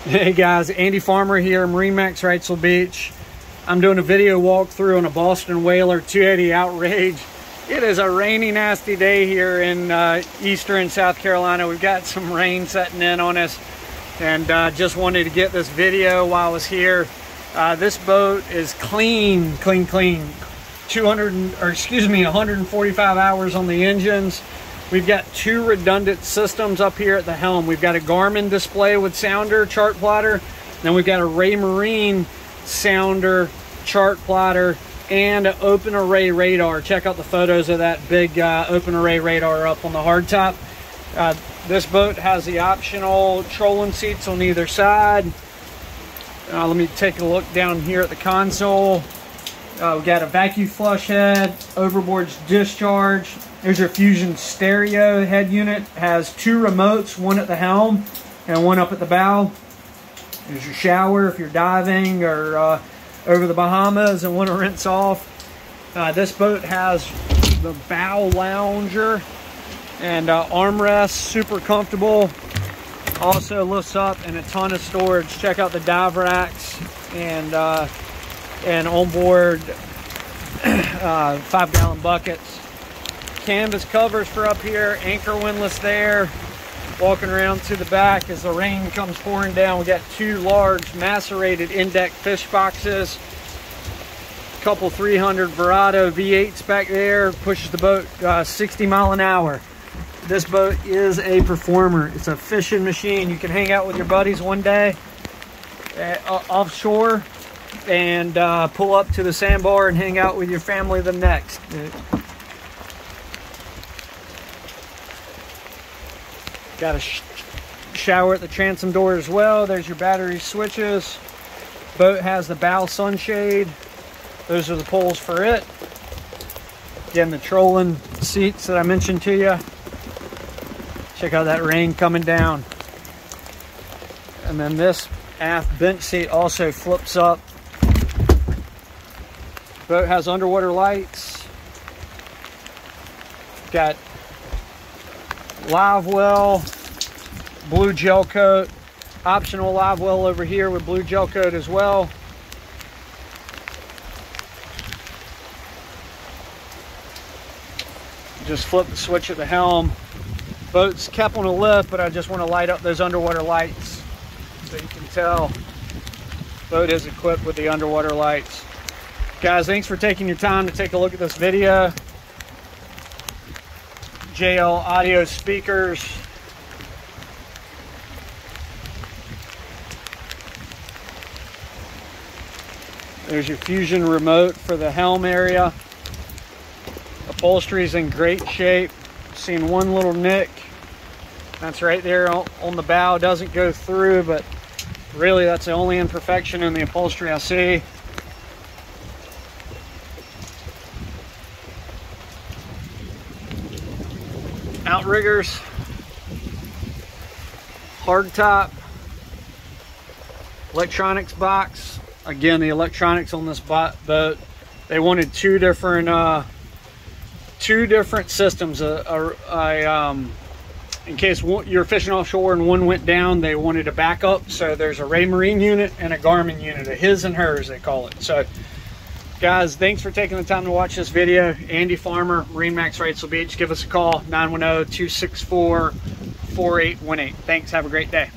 Hey guys, Andy Farmer here, MarineMax Wrightsville Beach. I'm doing a video walkthrough on a Boston Whaler 280 Outrage. It is a rainy, nasty day here in eastern South Carolina. We've got some rain setting in on us, and just wanted to get this video while I was here. This boat is clean. 145 hours on the engines. We've got two redundant systems up here at the helm. We've got a Garmin display with sounder, chart plotter. Then we've got a Raymarine sounder, chart plotter, and an open array radar. Check out the photos of that big open array radar up on the hardtop. This boat has the optional trolling seats on either side. Let me take a look down here at the console. We've got a vacuum flush head, overboard discharge. There's your Fusion stereo head unit. It has two remotes, one at the helm and one up at the bow. There's your shower if you're diving or over the Bahamas and want to rinse off. This boat has the bow lounger and armrest, super comfortable. Also lifts up and a ton of storage. Check out the dive racks and onboard 5-gallon buckets. Canvas covers for up here, anchor windlass there. Walking around to the back as the rain comes pouring down, we got two large macerated in-deck fish boxes. A couple 300 Verado V8s back there, pushes the boat 60 miles an hour. This boat is a performer. It's a fishing machine. You can hang out with your buddies one day offshore and pull up to the sandbar and hang out with your family the next. Got a shower at the transom door as well. There's your battery switches. Boat has the bow sunshade. Those are the poles for it. Again, the trolling seats that I mentioned to you. Check out that rain coming down. And then this aft bench seat also flips up. Boat has underwater lights. Got live well, blue gel coat, optional live well over here with blue gel coat as well. Just flip the switch at the helm. Boat's kept on a lift, but I just want to light up those underwater lights so you can tell boat is equipped with the underwater lights. Guys, thanks for taking your time to take a look at this video. JL audio speakers. There's your Fusion remote for the helm area. Upholstery is in great shape. Seen one little nick. That's right there on the bow. Doesn't go through, but really that's the only imperfection in the upholstery I see. Outriggers, hardtop, electronics box. Again, the electronics on this boat, they wanted two different systems. In case you're fishing offshore and one went down, they wanted a backup. So there's a Raymarine unit and a Garmin unit, a his and hers they call it. So guys, thanks for taking the time to watch this video. Andy Farmer, MarineMax Wrightsville Beach. Give us a call, 910-264-4818. Thanks, have a great day.